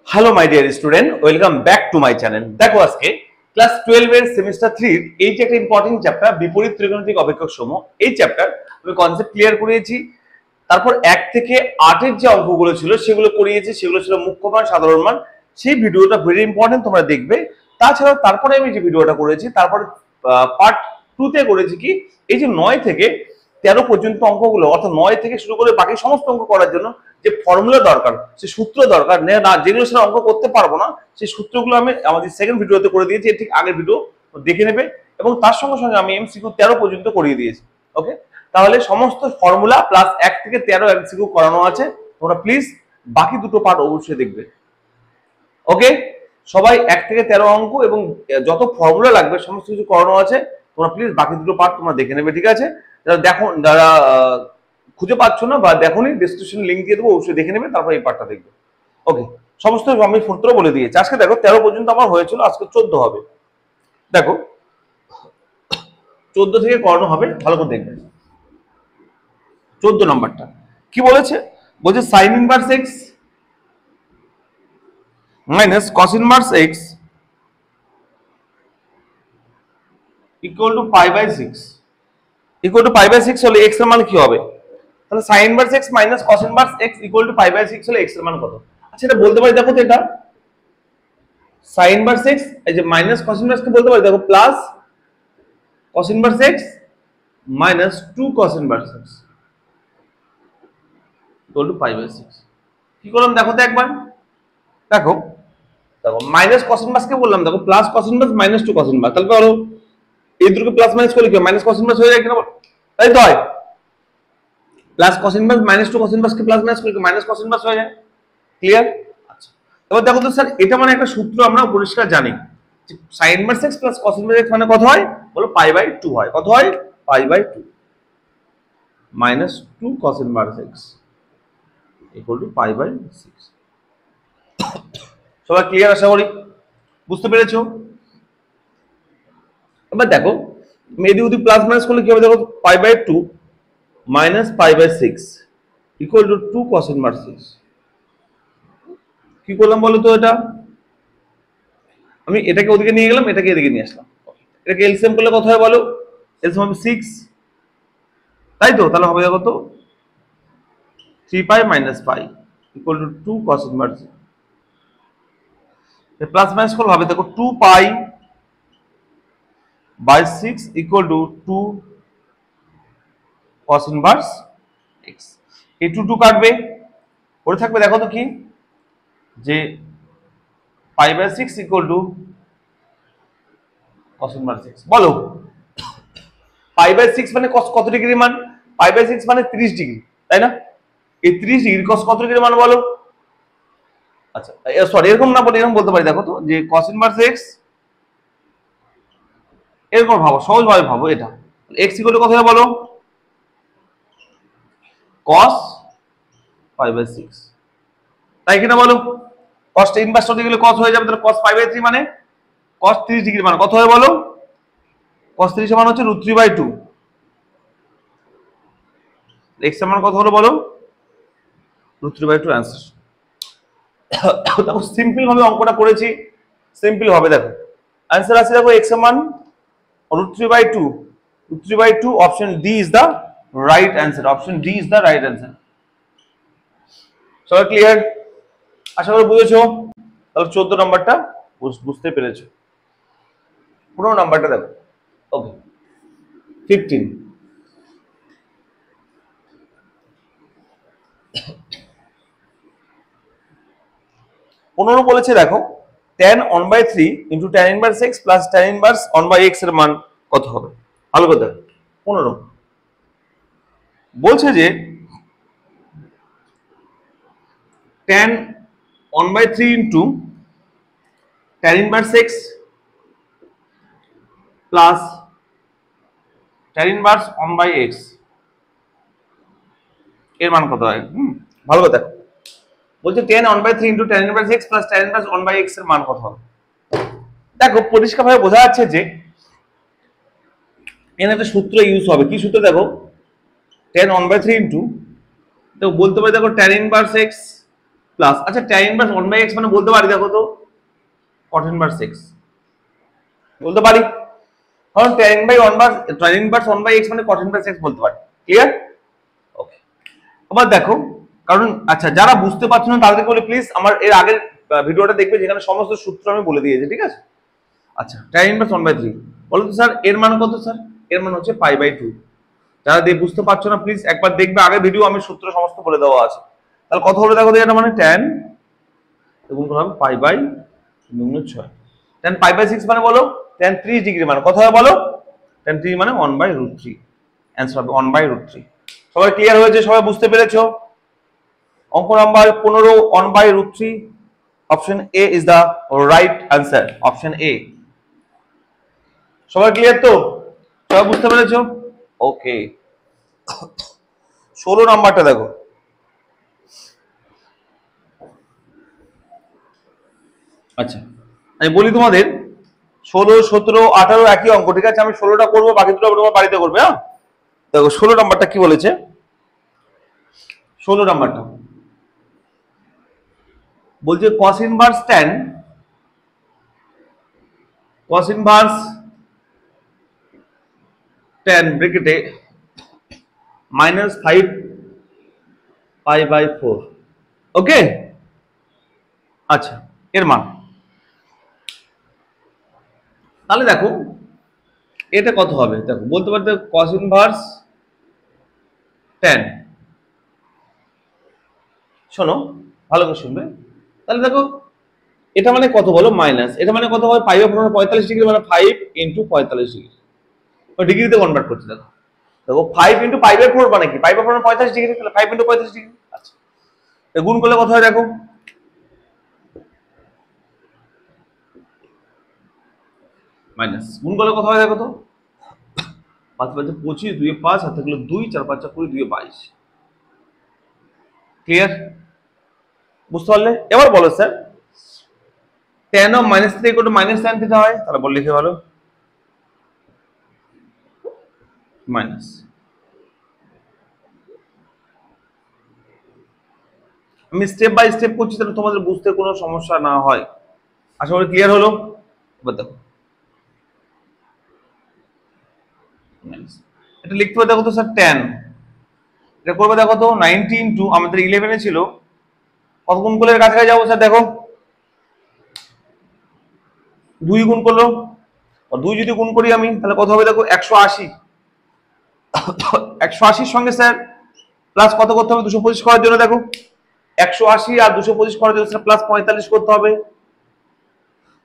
Hello my dear student, welcome back to my channel. দেখো আজকে class 12 এর semester 3 এই যে একটা ইম্পর্টেন্ট চ্যাপ্টার বিপরীত ত্রিকোণমিতিক অপেক্ষক সমূহ, এই চ্যাপ্টার আমি কনসেপ্ট ক্লিয়ার করিয়েছি। তারপর 1 থেকে 8 এর যে অঙ্কগুলো ছিল সেগুলো করিয়েছি, সেগুলো ছিল মুখ্য মান, সাধারণ মান। সেই ভিডিওটা ভেরি ইম্পর্টেন্ট, তোমরা দেখবে। তাছাড়াও তারপরে আমি যে ভিডিওটা করেছি, তারপরে পার্ট 2 তে করেছি কি এই যে 9 থেকে 13 পর্যন্ত অঙ্কগুলো, অর্থাৎ 9 থেকে শুরু করে বাকি সমস্ত অঙ্ক করার জন্য যে ফর্মুলা দরকার, সে সূত্র দরকার না, যেগুলো সেটা অঙ্ক করতে পারবো না, সেই সূত্রগুলো আমি আমাদের সেকেন্ড ভিডিওতে করে দিয়েছি। ঠিক আগের ভিডিও দেখে নেবে, এবং তার সঙ্গে সঙ্গে আমি এমসিকিউ 13 পর্যন্ত করিয়ে দিয়েছি। ওকে, তাহলে সমস্ত ফর্মুলা প্লাস 1 থেকে 13 এমসিকিউ করানো আছে। তোমরা প্লিজ বাকি দুটো পার্ট অবশ্যই দেখবে। ওকে, সবাই 1 থেকে 13 অঙ্ক এবং যত ফর্মুলা লাগবে সমস্ত কিছু করানো আছে। তোমরা প্লিজ বাকি দুটো পার্ট তোমরা দেখে নেবে, ঠিক আছে? যারা দেখো, যারা খুঁজে পাচ্ছ না বা দেখোনি, ডেসক্রিপশন লিংক দিয়ে দেবো, অবশ্যই দেখে নেবে, তারপর এই পার্টটা দেখবে। ওকে, সমস্ত আমি সূত্র বলে দিয়েছি। আজকে দেখো 13 পর্যন্ত আমার হয়েছিল, আজকে 14 হবে। দেখো 14 থেকে করানো হবে, ভালো করে দেখবে। 14 নম্বরটা কি বলেছে? বলছে sine inverse x minus cos inverse x equal to pi by 6। Equal to pi by 6 হলে এক্স এর মান কি হবে? তাহলে sine inverse x minus cos inverse x equal to pi by 6 হলে এক্স এর মান কত? আচ্ছা, এটা বলতে পারি, দেখো তো, এটা সাইন ইনভার্স এক্স, এই যে মাইনাস কস ইনভার্স কে বলতে পারি, দেখো, plus cos inverse x minus 2 cos inverse x equal to pi by 6। কি করলাম দেখো তো একবার, দেখো দেখো মাইনাস কস ইনভার্স কে বললাম, দেখো plus cos inverse minus 2 cos inverse, তাহলে বলো এই দুটোকে প্লাস মাইনাস করলে কি মাইনাস কস ইনভার্স হয়ে যায় কিনা? তাই তো হয়। Plus cos inverse minus 2 cos inverse k plus minus করলে মাইনাস কস ইনভার্স হয়ে যায়। ক্লিয়ার? আচ্ছা, এবার দেখো তো স্যার, এটা মানে একটা সূত্র আমরা পরিষ্কার জানি, sign inverse x plus cos inverse x মানে কত হয়? বলো পাই বাই 2 হয়। কত হয়? Pi by 2 minus 2 cos inverse x equal to pi by 6। সবাই ক্লিয়ার আশা করি, বুঝতে পেরেছো? এবার দেখো মেদি উদি প্লাস মাইনাস করলে কি হবে? দেখো pi by 2 minus pi by 6 equal to 2 cos inverse x. কি করলাম বলো তো? এটা আমি এটাকে ওদিকে নিয়ে গেলাম, এটাকে এদিকে নিয়ে আসলাম। এটাকে এলসিএম করলে কত হয় বলো? এলসিএম হবে 6, তাই তো? তাহলে হবে কত? 3 pi minus pi equal to 2 cos inverse. Plus minus করলে হবে, দেখো 2 pi by 6 equal to 2 cos inverse X. এই 2 2 কাটবে, পড়ে থাকবে দেখো তো কি, যে pi by 6 equal to cos inverse x. বলো পাই বাই 6 মানে কস কত ডিগ্রি মান? পাই বাই 6 মানে 30 ডিগ্রি, তাই না? এই 30 ডিগ্রি কস কত ডিগ্রি মান বলো? আচ্ছা সরি, এরকম না বলে এরকম বলতে পারি, দেখো তো, যে কস ইনভার্স এক্স, এরকম ভাবো, সহজভাবে ভাবো, এটা এক্স ইকুয়াল টু কত হয় বলো? কস পাই বাই 6, তাই কিনা বলো? কসটা ইনভার্স হতে গেলে কস হয়ে যাবে, তাহলে কস পাই বাই 3 মানে কস 30 ডিগ্রি মানে কত হয় বলো? কস 30 মান হচ্ছে √3/2। এক্স এর মান কত হলো বলো? √3/2 অ্যান্সার। দেখো সিম্পল ভাবে অঙ্কটা করেছি, সিম্পল ভাবে দেখো অ্যান্সার আছে। দেখো এক্স এর মান √3/2, √3/2, option D is the right answer. Option D is the right answer. সবাই ক্লিয়ার? আশা করি বুঝেছো। তাহলে 14 নাম্বারটা বুঝতে পেরেছো। 15 নাম্বারটা দেখো। ওকে, 15 15 বলেছে, দেখো tan 1/3 into tan inverse x plus tan inverse 1/x এর মান কত হবে? ভালো করে দেখো। 15 বলছে যে tan 1/3 into tan inverse x plus tan inverse 1/x এর মান কত হয়? ভালো করে দেখো। বলছে tan 1/3 into tan inverse x plus tan inverse 1/x এর মান কত হবে? দেখো পরিষ্কারভাবে বোঝা যাচ্ছে যে এখানে একটা সূত্র ইউজ হবে। কি সূত্র? দেখো tan 1/3 ইন্টু, দেখো বলতে পারি, দেখো tan ইনভার্স এক্স প্লাস, আচ্ছা tan ইনভার্স 1/x মানে বলতে পারি, দেখো তো cot ইনভার্স x বলতে পারি, কারণ tan ইনভার্স 1/x মানে cot ইনভার্স x বলতে পারি। ক্লিয়ার? ওকে, আবার দেখো, কারণ আচ্ছা যারা বুঝতে পারছো না তাদেরকে বলে প্লিজ আমার এর আগের ভিডিওটা দেখবে, যেখানে সমস্ত সূত্র আমি বলে দিয়েছি, ঠিক আছে? আচ্ছা tan ইনভার্স 1/3 বলো তো স্যার এর মান কত? স্যার এর মান হচ্ছে π/2। যারা বুঝতে পারছো না প্লিজ একবার দেখবে, আগের ভিডিও আমি সূত্র সমস্ত বলে দেওয়া আছে। তাহলে কত হলো দেখো তো, এটা মানে tan গুণ করা হবে π/6, tan π/6 মানে বলো tan 30 ডিগ্রি মানে কত হয় বলো? tan 3 মানে 1/√3, অ্যান্সার হবে 1/√3। সবাই ক্লিয়ার হয়েছে? সবাই বুঝতে পেরেছো? অঙ্ক number 15 1/√3, option A is the right answer, option A. সবাই ক্লিয়ার তো? সবাই বুঝতে পেরেছো? ওকে, 16 নাম্বারটা দেখো। আচ্ছা আমি বলি তোমাদের 16 17 18 একই অঙ্ক, ঠিক আছে? আমি 16টা করবো, বাকি দুটো তোমার বাড়িতে করবে। হ্যাঁ দেখো 16 নাম্বারটা কি বলেছে। 16 নাম্বারটা বলছে cos ইনভার্স tan ব্র্যাকেটে -5 π/4। ওকে, আচ্ছা এর মান তাহলে দেখো এটা কত হবে, দেখো বলতে পারতে cos ইনভার্স tan, শোনো ভালো করে শুনবে। তাহলে দেখো এটা মানে কত বলো মাইনাস, এটা মানে কত হবে π/4 45 ডিগ্রি, মানে 5 × 45 ডিগ্রি, ডিগ্রিতে কনভার্ট করছে। দেখো দেখো 5 × π/4 মানে কি, π/4 মানে 45 ডিগ্রি, তাহলে 5 × 45 ডিগ্রি। আচ্ছা গুণ করলে কত হয় দেখো, মাইনাস গুণ করলে কত হয় দেখো তো, 5 5 25, 2 5, হাতে থাকলো 2, 4 5 20, 2 22। ক্লিয়ার? বুঝতে পারলে? এবার বলো স্যার tan of -3 = -tan θ হয়, তাহলে বল লিখে বলো মাইনাস। আমি স্টেপ বাই স্টেপ করছি তাহলে তোমাদের বুঝতে কোনো সমস্যা না হয়। আশা করি ক্লিয়ার হলো। এবার দেখো এটা লিখতে হবে, দেখো তো স্যার tan, এটা করবে দেখো তো 90 × আমাদের 11 এ ছিল, কত গুণ করলে কাছাকাছি যাবো স্যার? দেখো 2 গুণ করলো, 2 যদি গুণ করি আমি তাহলে কত হবে দেখো 180। 180 সঙ্গে স্যার প্লাস কত করতে হবে 225 করার জন্য, দেখো 180 আর 225 করার জন্য স্যার প্লাস 45 করতে হবে।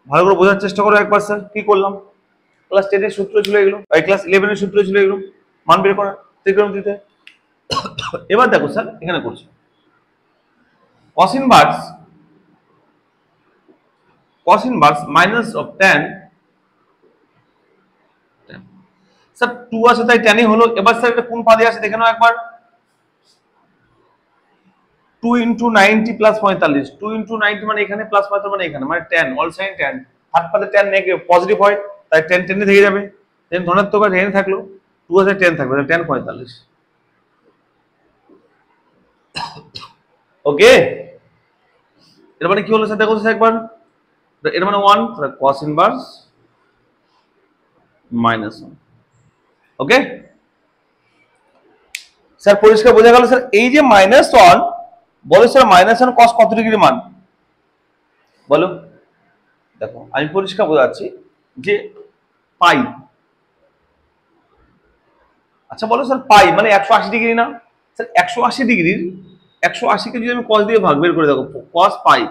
ভালো করে বোঝার চেষ্টা করো একবার স্যার কি করলাম। ক্লাস 10 এর সূত্র ছিল এগুলো, এই ক্লাস 11 এর সূত্র ছিল এগুলো, মান বের করা ত্রিকোণমিতিতে। এবার দেখো স্যার এখানে করছি cos inverse minus of tan, sir 2 আছে তাই tan হলো। এবার স্যার এটা কোন পাদে আছে দেখে নাও একবার, 2 × 90 + 45, 2 × 90 মানে এখানে প্লাস 45 মানে এখানে, মানে tan অল সাইন tan, হাত পাতে tan নেগেটিভ পজিটিভ হয়, তাই tan tan থেকে যাবে, tan ধনাত্মক আর tan থাকলো, 2 আছে tan থাকবে, তাহলে tan 45। ওকে, এর মানে কি হলো স্যার দেখো স্যার একবার, এর মানে 1, তাহলে cos ইনভার্স -1। ওকে স্যার পরিষ্কার বোঝা গেল স্যার? এই যে -1 বলো স্যার -1 cos কত ডিগ্রি মান বলো? দেখো আমি পরিষ্কার বোঝাচ্ছি যে পাই, আচ্ছা বলো স্যার পাই মানে 180 ডিগ্রি না স্যার? 180 ডিগ্রির 180 কে যদি আমি cos দিয়ে ভাগ বের করে দেখো, cos পাই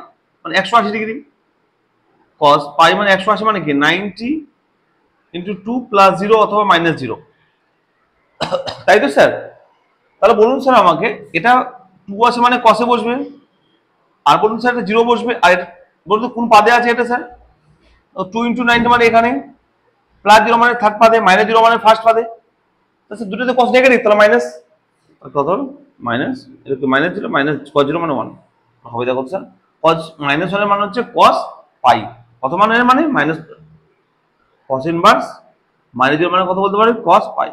মানে 180 ডিগ্রি, cos পাই মানে 180 মানে কি 90 × 2 + 0 অথবা -0, তাই তো স্যার? তাহলে বলুন স্যার আমাকে, এটা 2 আছে মানে cos এ বসবে, আর বলুন স্যার এটা 0 বসবে, আর বলুন তো কোন পাদে আছে এটা স্যার? 2 × 90 মানে এখানে, +0 মানে থার্ড পাদে, -0 মানে ফার্স্ট পাদে, আচ্ছা দুটোতে cos নেগেটিভ, তাহলে মাইনাস কত হলো মাইনাস, এটা কি -0 cos 0 মানে 1 হবে। দেখো স্যার cos -1 এর মানে হচ্ছে cos পাই, কত মানের মানে মাইনাস, cos ইনভার্স -0 মানে কত বলতে পারি cos pi.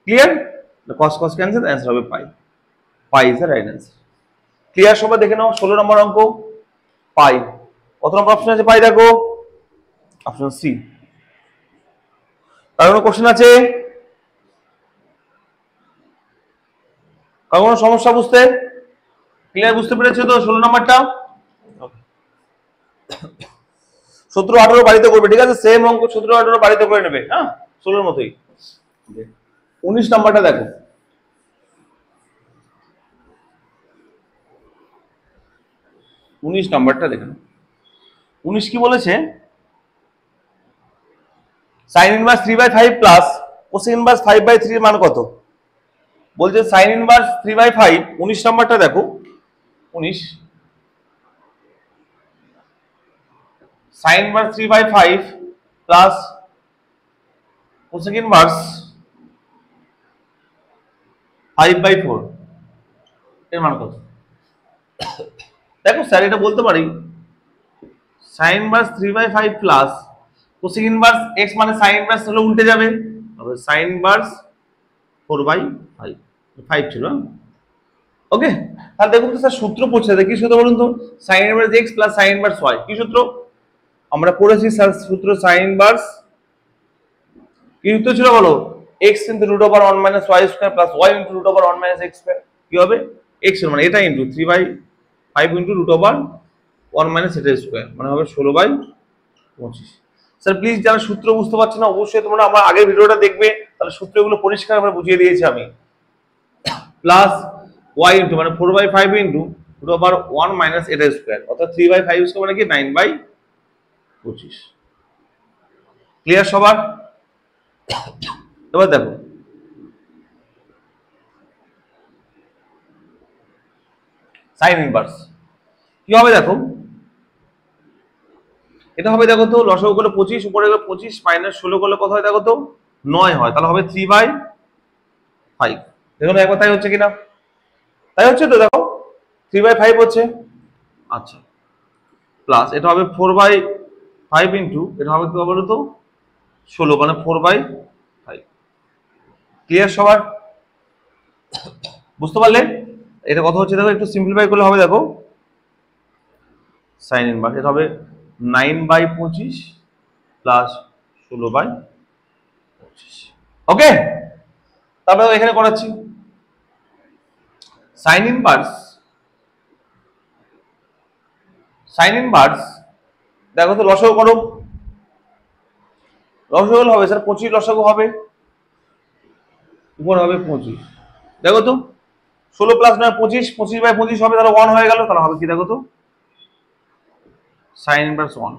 Clear? cos cos cancel, answer হবে pi, pi is the right answer. Clear? সবাই দেখে নাও 16 নম্বর অঙ্ক পাই। কত নম্বর অপশন আছে পাই? দেখো অপশন সি। কার কোনো কোশ্চেন আছে? কার কোনো সমস্যা বুঝতে? ক্লিয়ার? বুঝতে পেরেছো তো 16 নম্বরটা? 17-18 বাড়িতে করবে, ঠিক আছে? সেম অঙ্ক 17-18 বাড়িতে করে নেবে, হ্যাঁ 16 মতোই। 19 নাম্বারটা দেখো। 19 নাম্বারটা দেখুন। 19 কি বলেছে? sin inverse 3/5 plus cosec inverse 5/3 এর মান কত? বলছে sin ইনভার্স 3/5। 19 নাম্বারটা দেখো। 19 sin inverse 3/5 plus cosec inverse 5/4 এর মান কত? দেখো স্যার এটা বলতে পারি sin inverse 3/5 plus cosec inverse x মানে sin ইনভার্স হলে উল্টে যাবে, তবে sin ইনভার্স 4/5 5 ছিল। ওকে, তাহলে দেখুন তো স্যার সূত্র পড়ছে, কি সূত্র বলুন তো? sin inverse x plus sin inverse y কি সূত্র? আমরা পড়েছি স্যার সূত্র sin ইনভার্স। কি সূত্র ছিল বলো? x √1 - y square plus y √1 - x square. কি হবে? x এর মানে এটা ইনটু 3/5 √1 - এটা স্কয়ার, মানে হবে 16/25। স্যার প্লিজ যারা সূত্র বুঝতে পারছে না অবশ্যই তোমরা আমার আগের ভিডিওটা দেখবে, তাহলে সূত্রগুলো পরিষ্কার ভাবে বুঝিয়ে দিয়েছি আমি। প্লাস y ইনটু মানে 4/5 √1 - এটা স্কয়ার, অর্থাৎ 3/5 স্কয়ার মানে কি 9/25। ক্লিয়ার সবার? এবার দেখো সাইন ইনভার্স কি হবে দেখো। এটা হবে দেখো তো, লসাগু করলে 25, উপরে গেলে 25 মাইনাস 16 করলে কত হয় দেখো তো? 9 হয়, তাহলে হবে 3/5। দেখুন একবার তাই হচ্ছে কিনা? তাই হচ্ছে তো, দেখো 3/5 হচ্ছে। আচ্ছা, প্লাস এটা হবে 4/5 ইন্টু এটা হবে কি বলো তো 16, মানে 4/5। ক্লিয়ার সবার? বুঝতে পারলে এটা কথা হচ্ছে? দেখো একটু সিম্পলিফাই করলে হবে দেখো সাইন ইনভার্স এটা হবে 9/25 প্লাস 16/25। ওকে, তারপরে এখানে করাচ্ছি সাইন ইনভার্স। সাইন ইনভার্স দেখো তো লসাগু করো। লসাগু হবে স্যার 25 লসাগু হবে, উপর হবে 25। দেখো তো 16 প্লাস 9 25, 25/25 হবে, তাহলে 1 হয়ে গেল। তাহলে হবে কি দেখো তো সাইন ইনভার্স 1।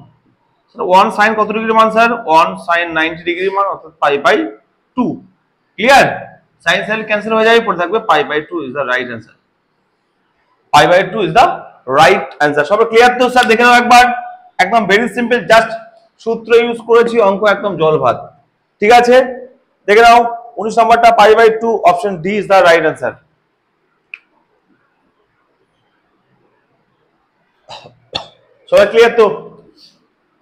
স্যার 1 সাইন কত ডিগ্রি মান স্যার? 1 সাইন 90 ডিগ্রি মান, অর্থাৎ π/2। ক্লিয়ার? সাইন সাইন ক্যান্সেল হয়ে যাবে, পড়ে থাকবে π/2 is the right answer. π/2 is the right answer. সবাই ক্লিয়ার তো স্যার? দেখে নাও একবার, একদম ভেরি সিম্পল, জাস্ট সূত্র ইউজ করেছি, অঙ্ক একদম জল ভাত। ঠিক আছে, দেখে নাও 19 নম্বরটা π/2, option D is the right answer. সবাই ক্লিয়ার তো?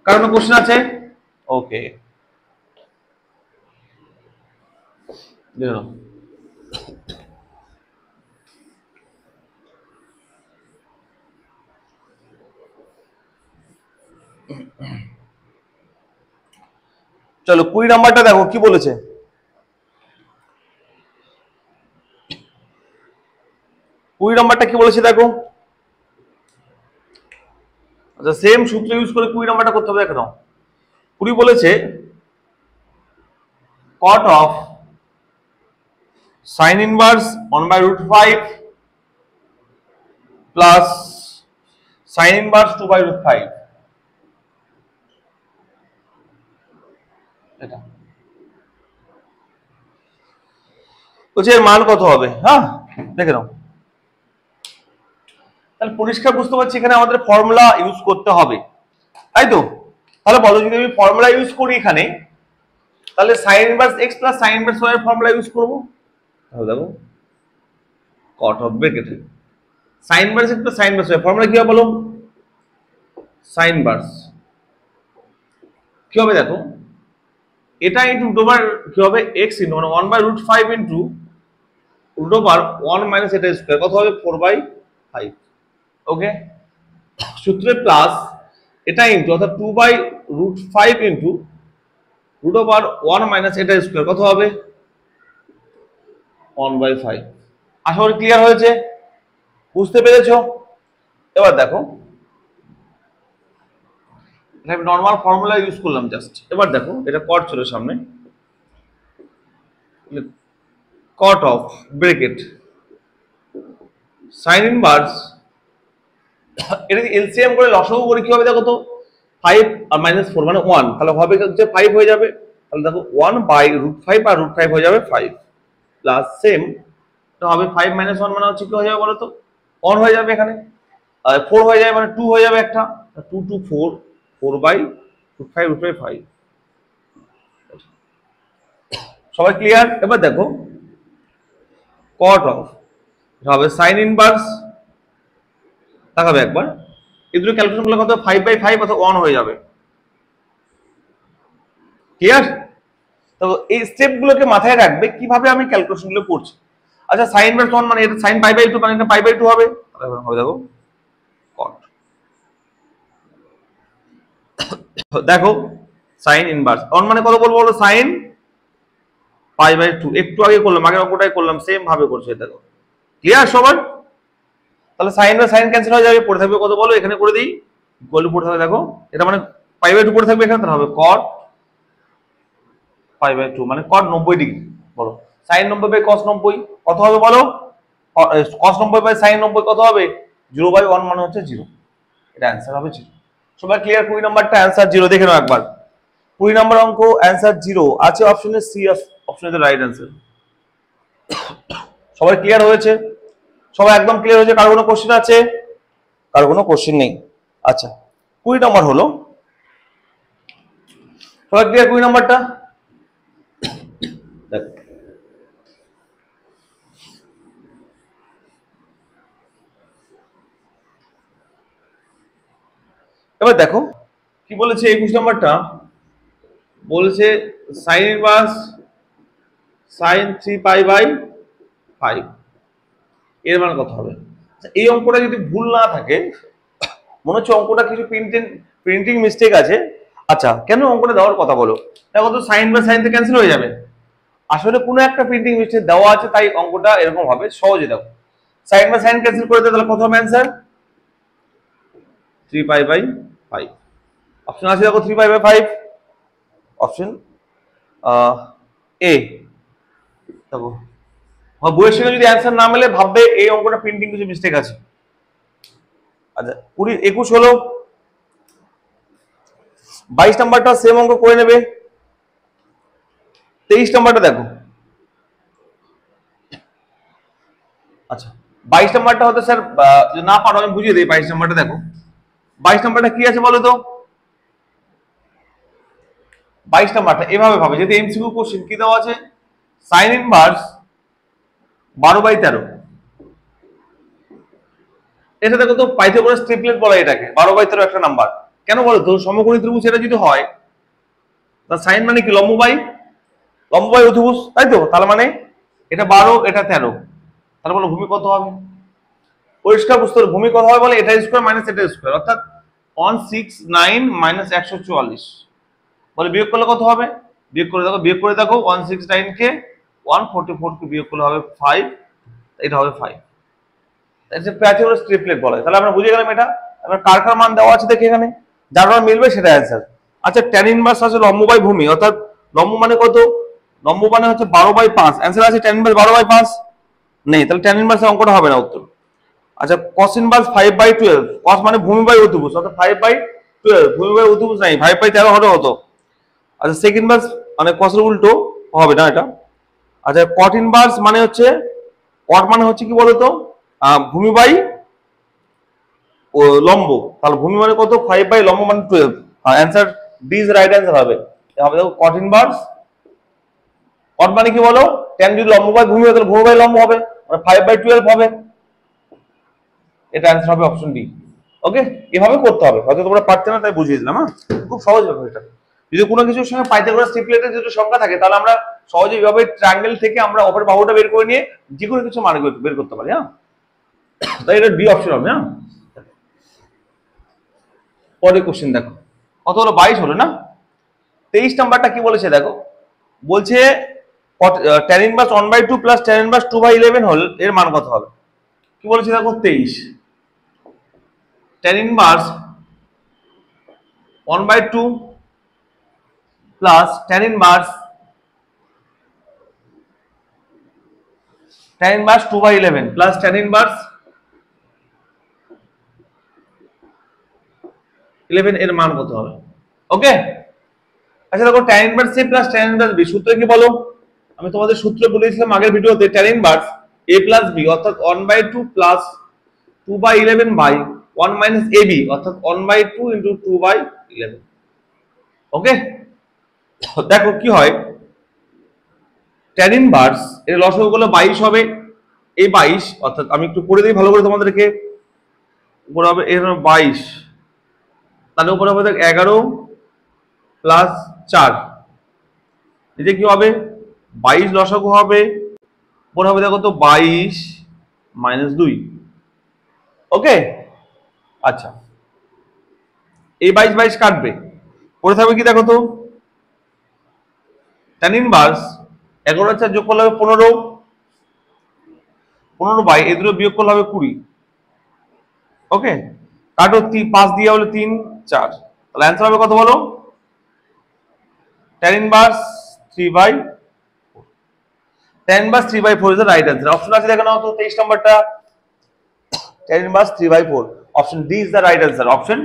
কারণ কোশ্চেন আছে? ওকে, চলো 20 নাম্বারটা দেখো কি বলেছে। 20 নাম্বারটা কি বলেছে দেখো। আচ্ছা, সেম সূত্র ইউজ করে 20 নাম্বারটা করতে হবে। দেখো 20 বলেছে cot of sin inverse 1/√5 plus sin inverse 2/√5। এটা বলছে এর মান কত হবে। হ্যাঁ দেখে নাও, তাহলে পরিষ্কার বুঝতে পারছি এখানে আমাদের ফর্মুলা ইউজ করতে হবে, তাই তো? তাহলে বলো যদি আমি ফর্মুলা ইউজ করি এখানে, তাহলে sin inverse x plus sin inverse y এর ফর্মুলা ইউজ করব। তাহলে দেখো cot of bracket sin inverse x plus sin inverse y formula কি হবে বলো? sin ইনভার্স কি হবে দেখো, এটা ইনটু রুট ওভার কি হবে x ইনটু মানে 1/√5 ইনটু √1 - এটা স্কয়ার, কত হবে 4/5। ওকে, সূত্রে প্লাস এটা ইন্টু অর্থাৎ 2/√5 ইন্টু √1 মাইনাস এটা স্কোয়ার কত হবে 1/5। আশা করি ক্লিয়ার হয়েছে, বুঝতে পেরেছো? এবার দেখো আমি নর্মাল ফর্মুলা ইউজ করলাম জাস্ট। এবার দেখো এটা কট ছিল সামনে, কট অফ ব্রেকেট সাইন ইনভার্স, এটা এলসিএম করে লসাগু করে কি হবে দেখো তো 5 আর -4 মানে 1, তাহলে হবে যে 5 হয়ে যাবে। তাহলে দেখো 1/√5 আর √5 হয়ে যাবে 5 প্লাস সেম তো হবে 5 - 1 মানে হচ্ছে কি হয়ে যাবে বলো তো 1 হয়ে যাবে, এখানে 4 হয়ে যাবে মানে 2 হয়ে যাবে একটা, 2 2 4 4/√5 √5 5। সবাই ক্লিয়ার? এবার দেখো কট অফ হবে সাইন ইনভার্স, তাকাবে একবার এই দুটো ক্যালকুলেশন করলে কত 5/5 অথবা 1 হয়ে যাবে। ক্লিয়ার? তো এই স্টেপগুলোকে মাথায় রাখবে কিভাবে আমি ক্যালকুলেশনগুলো করছি। আচ্ছা সাইন ইনভার্স 1 মানে এটা sin π/2 মানে এটা π/2 হবে, তাহলে হবে দেখো কট। দেখো সাইন ইনভার্স 1 মানে কত বলবো বলো sin π/2, একটু আগে করলাম, আগের অঙ্কটাই করলাম সেম ভাবে করছি দেখো। ক্লিয়ার সবার? তাহলে সাইন বা সাইন ক্যান্সেল হয়ে যাবে, পড়ে থাকবে কত বলো এখানে করে দিই গোল পড়ে থাকবে দেখো এটা মানে π/2 পড়ে থাকবে এখানে, তাহলে হবে cot π/2 মানে cot 90 ডিগ্রি বলো। sin 90 cos 90 কত হবে বলো, cos 90 sin 90 কত হবে 0/1 মানে হচ্ছে 0, এটা অ্যানসার হবে 0। সবাই ক্লিয়ার? 20 নাম্বারটা অ্যানসার 0 দেখে নাও একবার। 20 নাম্বার অঙ্ক অ্যানসার 0 আছে অপশনে সি, অপশনে দ্য রাইট অ্যানসার। সবাই ক্লিয়ার হয়েছে? সবাই একদম ক্লিয়ার হয়েছে? কারো কোনো কোশ্চেন আছে? কারো কোনো কোশ্চেন নেই? আচ্ছা 20 নাম্বার হলো, সবাই ক্লিয়ার? 20 নাম্বারটা দেখো এবার দেখো কি বলেছে 21 নাম্বারটা, বলেছে সাইন ইনভার্স sin 3π/5 এর মান কত হবে। এই অঙ্কটা যদি ভুল না থাকে, মনে হচ্ছে অঙ্কটা কিছু প্রিন্টিং মিস্টেক আছে। আচ্ছা কেন অঙ্কটা দেওয়ার কথা বলো, দেখো তো সাইন বা সাইন তো ক্যান্সেল হয়ে যাবে, আসলে কোনো একটা প্রিন্টিং মিস্টেক দেওয়া আছে তাই অঙ্কটা এরকম হবে। সহজে দেখো সাইন বা সাইন ক্যান্সেল করে দেয় তাহলে কত হবে অ্যান্সার 3π/5। অপশন আছে দেখো 3π/5, অপশন এ। দেখো বইয়ের সঙ্গে যদি অ্যান্সার না মেলে ভাববে এই অঙ্কটা প্রিন্টিং কিছু মিস্টেক আছে। আচ্ছা 21 হলো, 22 নাম্বারটা সেম অঙ্ক করে নেবে। 23 নাম্বারটা দেখো, আচ্ছা 22 নাম্বারটা হতে স্যার যদি না পারো আমি বুঝিয়ে দিই। 22 নাম্বারটা দেখো, 22 নাম্বারটা কি আছে বলো তো। 22 নাম্বারটা এভাবে ভাবে, যদি এমসিকিউ কোশ্চেন কি দেওয়া আছে সাইন ইনভার্স 12/13, এটা দেখো তো পাইথাগোরাস ট্রিপলেট বলা এটাকে, 12/13 একটা নাম্বার। কেন বলো তো সমকোণী ত্রিভুজ এটা যদি হয় তার সাইন মানে কি লম্ব বাই অতিভুজ, তাই তো? তার মানে এটা 12 এটা 13, তাহলে বলো ভূমি কত হবে? পরিষ্কার বুঝতে হবে ভূমি কত হবে বলে এটা স্কয়ার মাইনাস এটা স্কয়ার, অর্থাৎ 169 - 144 বলে বিয়োগ করলে কত হবে, বিয়োগ করে দেখো 169 কে 144 কে বিয়োগ করলে হবে 5, এটা হবে 5। এটা প্যাথোগোরাস ট্রিপলেট বলা হয়। তাহলে আমরা বুঝে গেলাম এটা। এবার কার কার মান দেওয়া আছে দেখি এখানে, যার মান মিলবে সেটা অ্যান্সার। আচ্ছা tan ইনভার্স আছে লম্ব বাই ভূমি, অর্থাৎ লম্ব মানে কত, লম্ব মানে হচ্ছে 12/5, অ্যান্সার আছে tan ইনভার্স 12/5 নেই, তাহলে tan ইনভার্স অঙ্কটা হবে না উত্তর। আচ্ছা cos ইনভার্স 5/12, cos মানে ভূমি বাই অতিভুজ, অর্থাৎ 5/12 ভূমি বাই অতিভুজ নাই, 5/13 হলে হতো। আচ্ছা sec ইনভার্স মানে cos এর উল্টো হবে না এটা। আচ্ছা cot ইনভার্স মানে হচ্ছে, cot মানে হচ্ছে কি বলতো ভূমি বাই ও লম্ব, তাহলে ভূমি মানে কত 5 লম্ব মানে 12, answer D is right answer হবে। হবে দেখো cot ইনভার্স, cot মানে কি বলো tan যদি লম্ব বাই ভূমি হয় তাহলে ভূমি বাই লম্ব হবে, মানে 5/12 হবে, এটা অ্যান্সার হবে অপশন ডি। ওকে এভাবে করতে হবে, হয়তো তোমরা পারতে না তাই বুঝিয়ে দিলাম। হ্যাঁ খুব সহজ ব্যাপার এটা। যদি কোনো কিছুর সঙ্গে পাইথাগোরাস ট্রিপলেটের যদি সংখ্যা থাকে তাহলে আমরা সহজে এইভাবে ট্রায়াঙ্গেল থেকে আমরা অপরের বাহুটা বের করে নিয়ে যে কোনো কিছু মান বের করতে পারি। হ্যাঁ তাই এটা ডি অপশন হবে। হ্যাঁ পরের কোশ্চেন দেখো, কত হলো 22 হলো না। 23 নাম্বারটা কি বলেছে দেখো, বলছে tan inverse 1/2 plus tan inverse 2/11 হল এর মান কত হবে। কি বলেছে দেখো 23 tan inverse 1/2 plus tan inverse 2/11 plus tan inverse 11 এর মান কত হবে। ওকে, আচ্ছা দেখো tan inverse a plus tan inverse b সূত্র কি বলো, আমি তোমাদের সূত্র বলেছিলাম আগের ভিডিওতে, tan inverse a plus b অর্থাৎ 1/2 প্লাস 2/11 বাই 1 মাইনাস ab অর্থাৎ 1/2 ইনটু 2/11। ওকে, দেখো কি হয়, tan ইনভার্স এর লসাগু হলো 22 হবে, এই 22 অর্থাৎ আমি একটু পড়ে দিই ভালো করে তোমাদেরকে, উপরে হবে এর 22, তাহলে উপরে হবে 11 প্লাস 4, এটা কি হবে 22 লসাগু হবে, উপরে হবে দেখো তো 22 মাইনাস 2। ওকে, আচ্ছা এই 22 22 কাটবে, পড়ে থাকবে কি দেখো তো tan ইনভার্স 11 আর 4 যোগ করলে হবে 15, 15 বাই এই দুটো বিয়োগ করলে হবে 20। ওকে, কাটো 5 দিয়ে হলো 3 4, তাহলে অ্যান্সার হবে কত বলো, tan inverse 3/4। tan inverse 3/4 is the right answer. Option আছে দেখো নাও তো 23 নাম্বারটা, tan inverse 3/4, option D is the right answer, option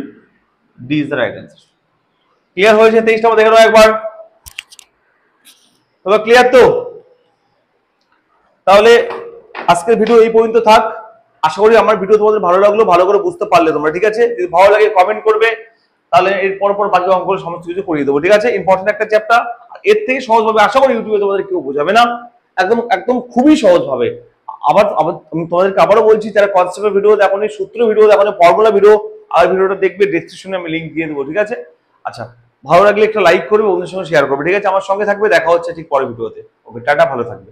D is the right answer. Clear হয়েছে 23 নাম্বার দেখে নাও একবার, তবে ক্লিয়ার তো। তাহলে আজকের ভিডিও এই পর্যন্ত থাক, আশা করি আমার ভিডিও তোমাদের ভালো লাগলো, ভালো করে বুঝতে পারলে তোমরা, ঠিক আছে। যদি ভালো লাগে কমেন্ট করবে, তাহলে এর পর বাকি অঙ্কগুলো সমস্ত কিছু করিয়ে দেবো, ঠিক আছে। ইম্পর্টেন্ট একটা চ্যাপ্টার, এর থেকে সহজভাবে আশা করি ইউটিউবে তোমাদের কেউ বোঝাবে না, একদম একদম খুবই সহজভাবে। আবার আবার আমি তোমাদেরকে আবারও বলছি, যারা কনসেপ্টের ভিডিও দেখো, সূত্র ভিডিও দেখো, ফর্মুলা ভিডিও, আর ভিডিওটা দেখবে, ডেসক্রিপশনে আমি লিংক দিয়ে দেবো, ঠিক আছে। আচ্ছা, ভালো লাগলে একটা লাইক করবে, বন্ধুদের সঙ্গে শেয়ার করবে, ঠিক আছে। আমার সঙ্গে থাকবে, দেখা হচ্ছে ঠিক পরের ভিডিওতে। ওকে, টাটা, ভালো থাকবে।